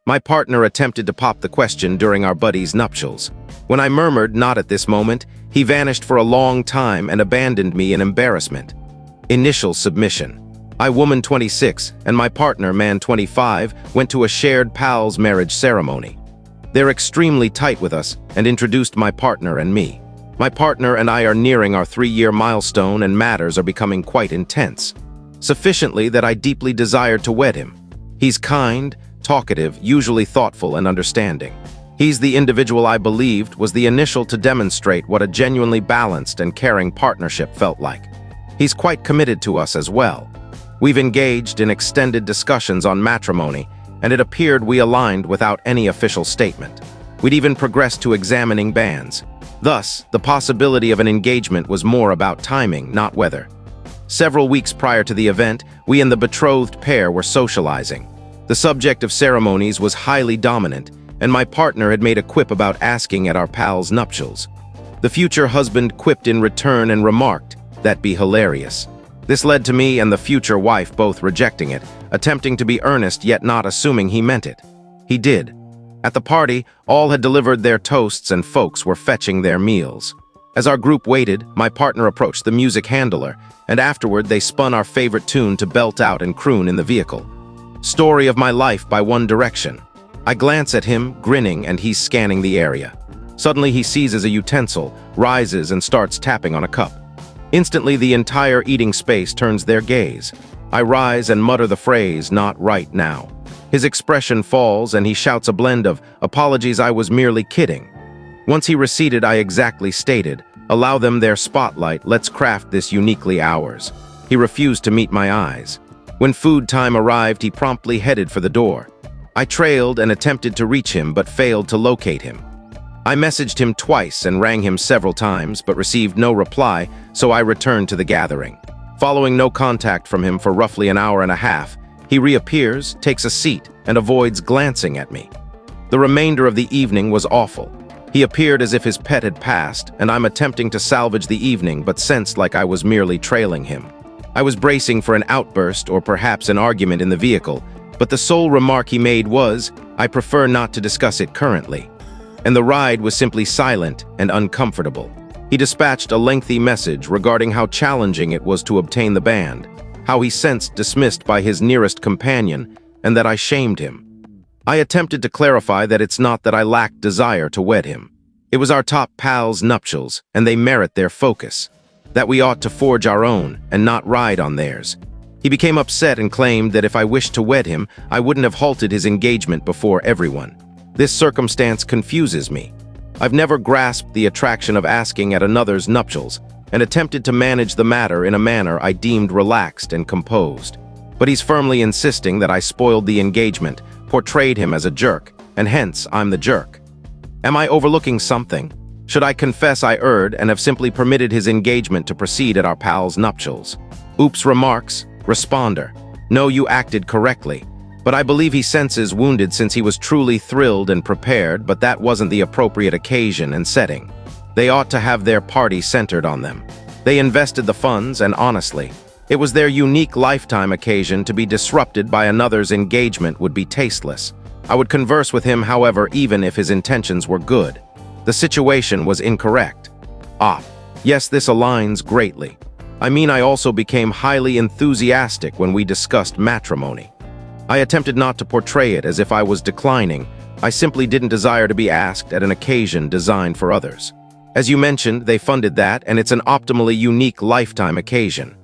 My partner attempted to pop the question during our buddy's nuptials. When I murmured not at this moment, he vanished for a long time and abandoned me in embarrassment. Initial submission. I, woman 26, and my partner, man 25, went to a shared pal's marriage ceremony. They're extremely tight with us and introduced my partner and me. My partner and I are nearing our 3-year milestone and matters are becoming quite intense. Sufficiently that I deeply desired to wed him. He's kind, talkative, usually thoughtful and understanding. He's the individual I believed was the initial to demonstrate what a genuinely balanced and caring partnership felt like. He's quite committed to us as well. We've engaged in extended discussions on matrimony, and it appeared we aligned without any official statement. We'd even progressed to examining banns. Thus, the possibility of an engagement was more about timing, not whether. Several weeks prior to the event, we and the betrothed pair were socializing. The subject of ceremonies was highly dominant, and my partner had made a quip about asking at our pal's nuptials. The future husband quipped in return and remarked, "That'd be hilarious." This led to me and the future wife both rejecting it, attempting to be earnest yet not assuming he meant it. He did. At the party, all had delivered their toasts and folks were fetching their meals. As our group waited, my partner approached the music handler, and afterward they spun our favorite tune to belt out and croon in the vehicle. Story of My Life by One Direction. I glance at him, grinning, and he's scanning the area. Suddenly he seizes a utensil, rises, and starts tapping on a cup. Instantly, the entire eating space turns their gaze. I rise and mutter the phrase, "Not right now." His expression falls and he shouts a blend of, "Apologies, I was merely kidding." Once he receded, I exactly stated, "Allow them their spotlight, let's craft this uniquely ours." He refused to meet my eyes. When food time arrived, he promptly headed for the door. I trailed and attempted to reach him but failed to locate him. I messaged him twice and rang him several times but received no reply, so I returned to the gathering. Following no contact from him for roughly an hour and a half, he reappears, takes a seat, and avoids glancing at me. The remainder of the evening was awful. He appeared as if his pet had passed, and I'm attempting to salvage the evening but sensed like I was merely trailing him. I was bracing for an outburst or perhaps an argument in the vehicle, but the sole remark he made was, "I prefer not to discuss it currently." And the ride was simply silent and uncomfortable. He dispatched a lengthy message regarding how challenging it was to obtain the band, how he sensed dismissed by his nearest companion, and that I shamed him. I attempted to clarify that it's not that I lacked desire to wed him. It was our top pal's nuptials, and they merit their focus. That we ought to forge our own and not ride on theirs. He became upset and claimed that if I wished to wed him, I wouldn't have halted his engagement before everyone. This circumstance confuses me. I've never grasped the attraction of asking at another's nuptials and attempted to manage the matter in a manner I deemed relaxed and composed. But he's firmly insisting that I spoiled the engagement, portrayed him as a jerk, and hence I'm the jerk. Am I overlooking something? Should I confess I erred and have simply permitted his engagement to proceed at our pal's nuptials? Oops remarks, responder. No, you acted correctly. But I believe he senses wounded since he was truly thrilled and prepared, but that wasn't the appropriate occasion and setting. They ought to have their party centered on them. They invested the funds, and honestly, it was their unique lifetime occasion. To be disrupted by another's engagement would be tasteless. I would converse with him, however, even if his intentions were good. The situation was incorrect. Yes, this aligns greatly. I mean, I also became highly enthusiastic when we discussed matrimony. I attempted not to portray it as if I was declining. I simply didn't desire to be asked at an occasion designed for others. As you mentioned, they funded that, and it's an optimally unique lifetime occasion.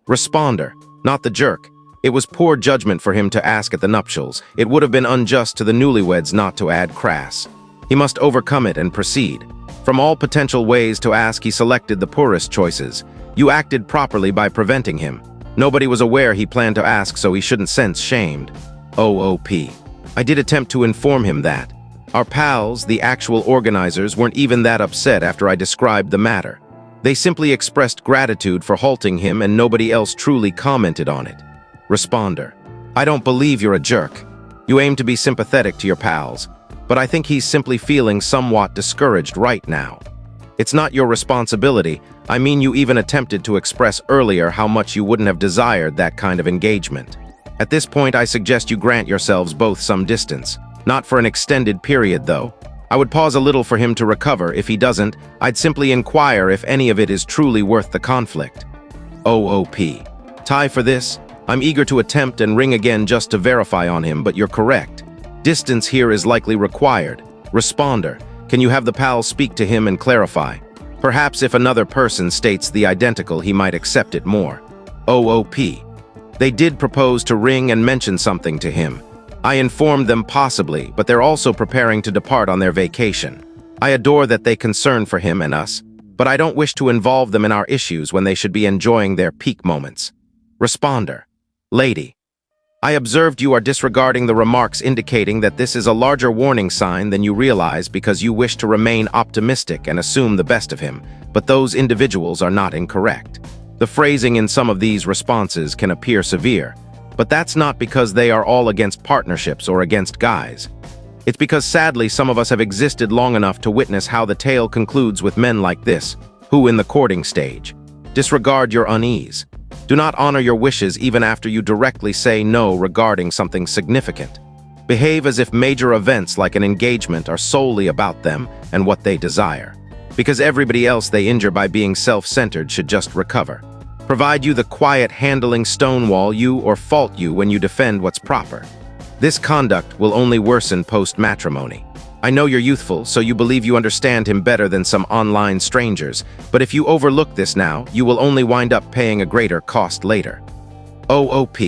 Responder, not the jerk. It was poor judgment for him to ask at the nuptials. It would have been unjust to the newlyweds not to add crass. He must overcome it and proceed. From all potential ways to ask, he selected the poorest choices. You acted properly by preventing him. Nobody was aware he planned to ask, so he shouldn't sense shamed. OOP. I did attempt to inform him that. Our pals, the actual organizers, weren't even that upset after I described the matter. They simply expressed gratitude for halting him and nobody else truly commented on it. Responder. I don't believe you're a jerk. You aim to be sympathetic to your pals, but I think he's simply feeling somewhat discouraged right now. It's not your responsibility. I mean, you even attempted to express earlier how much you wouldn't have desired that kind of engagement. At this point, I suggest you grant yourselves both some distance. Not for an extended period, though. I would pause a little for him to recover. If he doesn't, I'd simply inquire if any of it is truly worth the conflict. OOP. Tie for this? I'm eager to attempt and ring again just to verify on him, but you're correct. Distance here is likely required. Responder, can you have the pal speak to him and clarify? Perhaps if another person states the identical, he might accept it more. OOP. They did propose to ring and mention something to him. I informed them possibly, but they're also preparing to depart on their vacation. I adore that they concern for him and us, but I don't wish to involve them in our issues when they should be enjoying their peak moments. Responder. Lady. I observed you are disregarding the remarks indicating that this is a larger warning sign than you realize because you wish to remain optimistic and assume the best of him, but those individuals are not incorrect. The phrasing in some of these responses can appear severe, but that's not because they are all against partnerships or against guys. It's because sadly some of us have existed long enough to witness how the tale concludes with men like this, who in the courting stage disregard your unease. Do not honor your wishes even after you directly say no regarding something significant. Behave as if major events like an engagement are solely about them and what they desire, because everybody else they injure by being self-centered should just recover. Provide you the quiet handling stonewall you or fault you when you defend what's proper. This conduct will only worsen post-matrimony. I know you're youthful, so you believe you understand him better than some online strangers, but if you overlook this now, you will only wind up paying a greater cost later. OOP.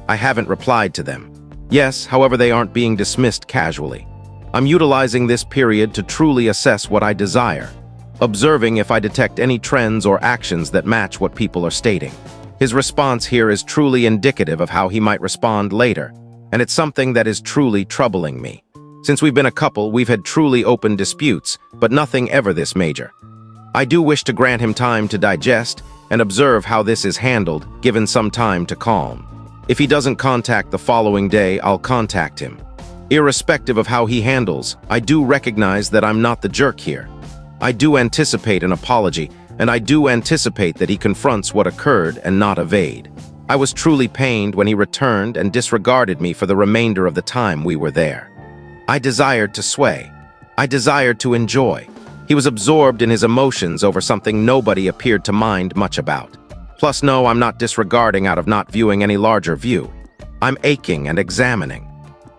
I haven't replied to them. Yes, however, they aren't being dismissed casually. I'm utilizing this period to truly assess what I desire, observing if I detect any trends or actions that match what people are stating. His response here is truly indicative of how he might respond later, and it's something that is truly troubling me. Since we've been a couple, we've had truly open disputes, but nothing ever this major. I do wish to grant him time to digest and observe how this is handled, given some time to calm. If he doesn't contact the following day, I'll contact him. Irrespective of how he handles, I do recognize that I'm not the jerk here. I do anticipate an apology, and I do anticipate that he confronts what occurred and not evade. I was truly pained when he returned and disregarded me for the remainder of the time we were there. I desired to sway. I desired to enjoy. He was absorbed in his emotions over something nobody appeared to mind much about. Plus, no, I'm not disregarding out of not viewing any larger view. I'm aching and examining.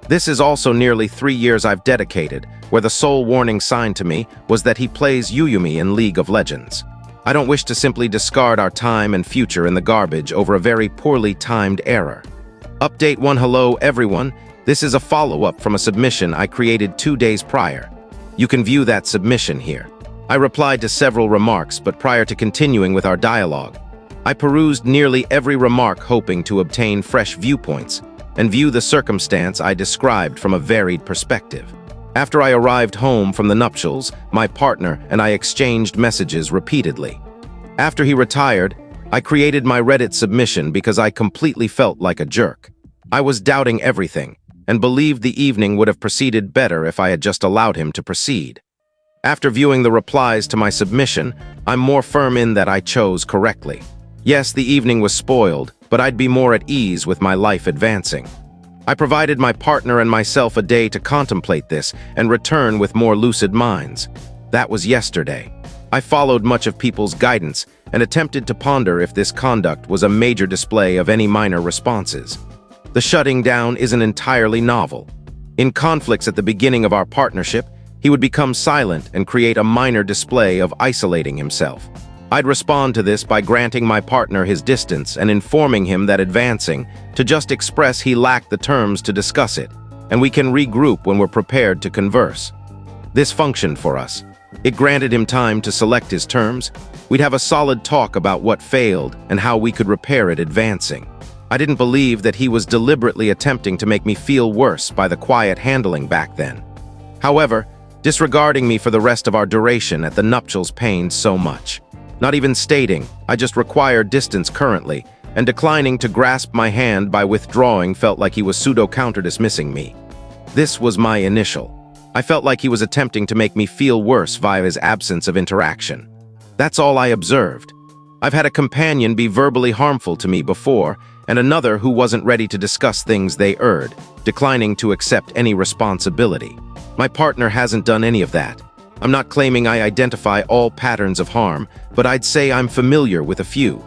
This is also nearly 3 years I've dedicated, where the sole warning sign to me was that he plays Yuyumi in League of Legends. I don't wish to simply discard our time and future in the garbage over a very poorly timed error. Update 1. Hello, everyone. This is a follow-up from a submission I created 2 days prior. You can view that submission here. I replied to several remarks, but prior to continuing with our dialogue, I perused nearly every remark hoping to obtain fresh viewpoints and view the circumstance I described from a varied perspective. After I arrived home from the nuptials, my partner and I exchanged messages repeatedly. After he retired, I created my Reddit submission because I completely felt like a jerk. I was doubting everything and believed the evening would have proceeded better if I had just allowed him to proceed. After viewing the replies to my submission, I'm more firm in that I chose correctly. Yes, the evening was spoiled, but I'd be more at ease with my life advancing. I provided my partner and myself a day to contemplate this and return with more lucid minds. That was yesterday. I followed much of people's guidance and attempted to ponder if this conduct was a major display of any minor responses. The shutting down isn't entirely novel. In conflicts at the beginning of our partnership, he would become silent and create a minor display of isolating himself. I'd respond to this by granting my partner his distance and informing him that advancing to just express he lacked the terms to discuss it, and we can regroup when we're prepared to converse. This functioned for us. It granted him time to select his terms. We'd have a solid talk about what failed and how we could repair it advancing. I didn't believe that he was deliberately attempting to make me feel worse by the quiet handling back then. However, disregarding me for the rest of our duration at the nuptials pained so much. Not even stating, I just require distance currently, and declining to grasp my hand by withdrawing felt like he was pseudo-counter-dismissing me. This was my initial. I felt like he was attempting to make me feel worse via his absence of interaction. That's all I observed. I've had a companion be verbally harmful to me before, and another who wasn't ready to discuss things they erred, declining to accept any responsibility. My partner hasn't done any of that. I'm not claiming I identify all patterns of harm, but I'd say I'm familiar with a few.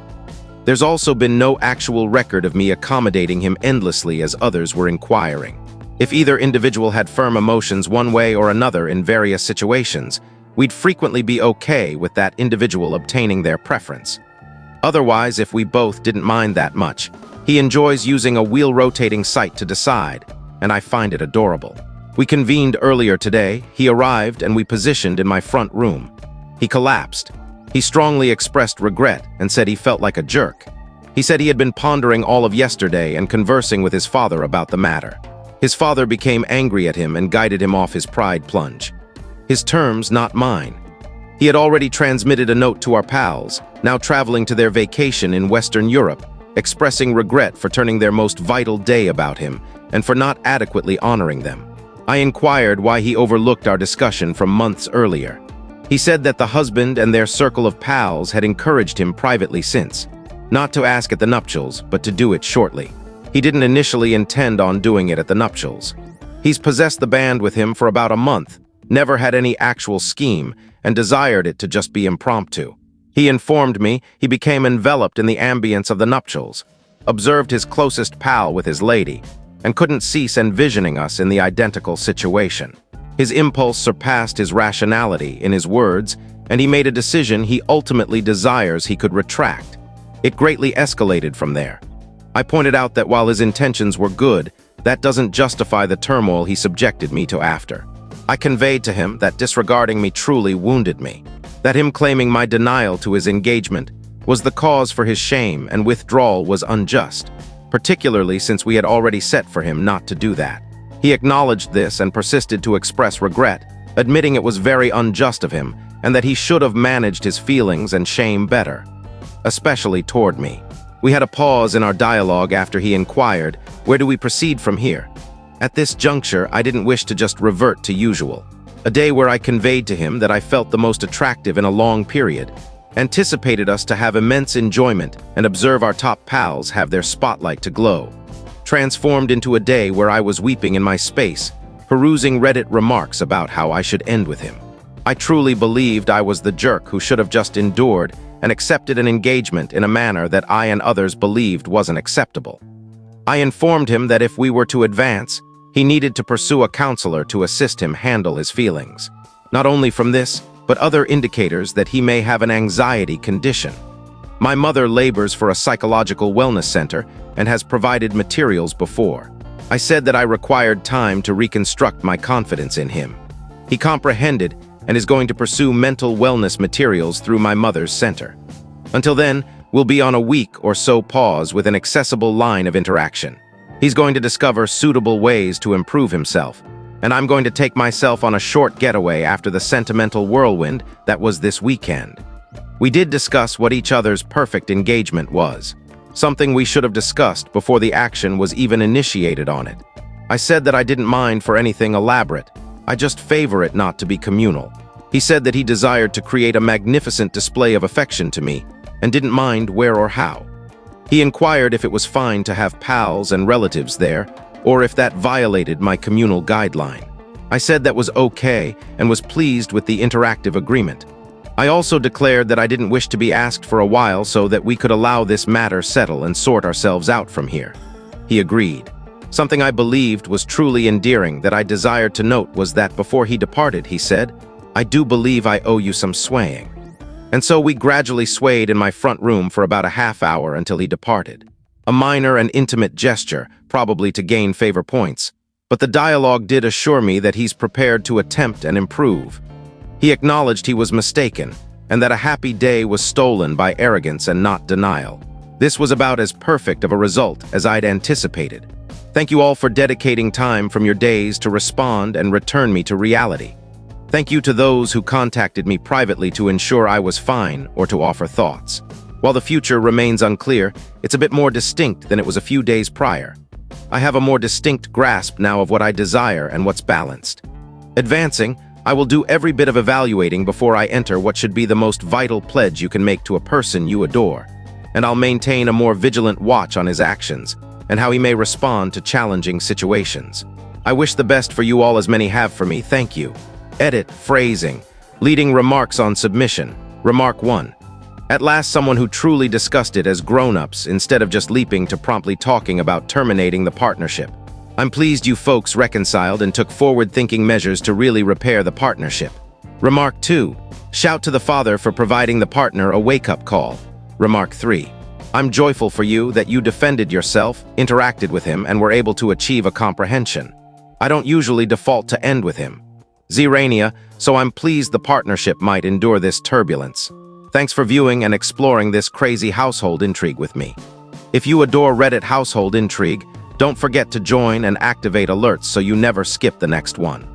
There's also been no actual record of me accommodating him endlessly as others were inquiring. If either individual had firm emotions one way or another in various situations, we'd frequently be okay with that individual obtaining their preference. Otherwise, if we both didn't mind that much, he enjoys using a wheel-rotating site to decide, and I find it adorable. We convened earlier today, he arrived and we positioned in my front room. He collapsed. He strongly expressed regret and said he felt like a jerk. He said he had been pondering all of yesterday and conversing with his father about the matter. His father became angry at him and guided him off his pride plunge. His terms, not mine. He had already transmitted a note to our pals, now traveling to their vacation in Western Europe, expressing regret for turning their most vital day about him and for not adequately honoring them. I inquired why he overlooked our discussion from months earlier. He said that the husband and their circle of pals had encouraged him privately since, not to ask at the nuptials, but to do it shortly. He didn't initially intend on doing it at the nuptials. He's possessed the band with him for about a month, never had any actual scheme, and desired it to just be impromptu. He informed me he became enveloped in the ambience of the nuptials, observed his closest pal with his lady, and couldn't cease envisioning us in the identical situation. His impulse surpassed his rationality, in his words, and he made a decision he ultimately desires he could retract. It greatly escalated from there. I pointed out that while his intentions were good, that doesn't justify the turmoil he subjected me to after. I conveyed to him that disregarding me truly wounded me, that him claiming my denial to his engagement was the cause for his shame and withdrawal was unjust, particularly since we had already set for him not to do that. He acknowledged this and persisted to express regret, admitting it was very unjust of him and that he should have managed his feelings and shame better, especially toward me. We had a pause in our dialogue after he inquired, "Where do we proceed from here?" At this juncture, I didn't wish to just revert to usual. A day where I conveyed to him that I felt the most attractive in a long period, anticipated us to have immense enjoyment and observe our top pals have their spotlight to glow. Transformed into a day where I was weeping in my space, perusing Reddit remarks about how I should end with him. I truly believed I was the jerk who should have just endured and accepted an engagement in a manner that I and others believed wasn't acceptable. I informed him that if we were to advance, he needed to pursue a counselor to assist him handle his feelings. Not only from this, but other indicators that he may have an anxiety condition. My mother labors for a psychological wellness center and has provided materials before. I said that I required time to reconstruct my confidence in him. He comprehended and is going to pursue mental wellness materials through my mother's center. Until then, we'll be on a week or so pause with an accessible line of interaction. He's going to discover suitable ways to improve himself, and I'm going to take myself on a short getaway after the sentimental whirlwind that was this weekend. We did discuss what each other's perfect engagement was, something we should have discussed before the action was even initiated on it. I said that I didn't mind for anything elaborate, I just favor it not to be communal. He said that he desired to create a magnificent display of affection to me, and didn't mind where or how. He inquired if it was fine to have pals and relatives there, or if that violated my communal guideline. I said that was okay and was pleased with the interactive agreement. I also declared that I didn't wish to be asked for a while so that we could allow this matter settle and sort ourselves out from here. He agreed. Something I believed was truly endearing that I desired to note was that before he departed, he said, "I do believe I owe you some swaying." And so we gradually swayed in my front room for about a half hour until he departed. A minor and intimate gesture, probably to gain favor points, but the dialogue did assure me that he's prepared to attempt and improve. He acknowledged he was mistaken, and that a happy day was stolen by arrogance and not denial. This was about as perfect of a result as I'd anticipated. Thank you all for dedicating time from your days to respond and return me to reality. Thank you to those who contacted me privately to ensure I was fine or to offer thoughts. While the future remains unclear, it's a bit more distinct than it was a few days prior. I have a more distinct grasp now of what I desire and what's balanced. Advancing, I will do every bit of evaluating before I enter what should be the most vital pledge you can make to a person you adore. and I'll maintain a more vigilant watch on his actions and how he may respond to challenging situations. I wish the best for you all as many have for me. Thank you. Edit, phrasing. Leading remarks on submission. Remark 1. At last, someone who truly discussed it as grown-ups instead of just leaping to promptly talking about terminating the partnership. I'm pleased you folks reconciled and took forward-thinking measures to really repair the partnership. Remark 2. Shout to the father for providing the partner a wake-up call. Remark 3. I'm joyful for you that you defended yourself, interacted with him, and were able to achieve a comprehension. I don't usually default to end with him. Zerania, so I'm pleased the partnership might endure this turbulence. Thanks for viewing and exploring this crazy household intrigue with me. If you adore Reddit household intrigue, don't forget to join and activate alerts so you never skip the next one.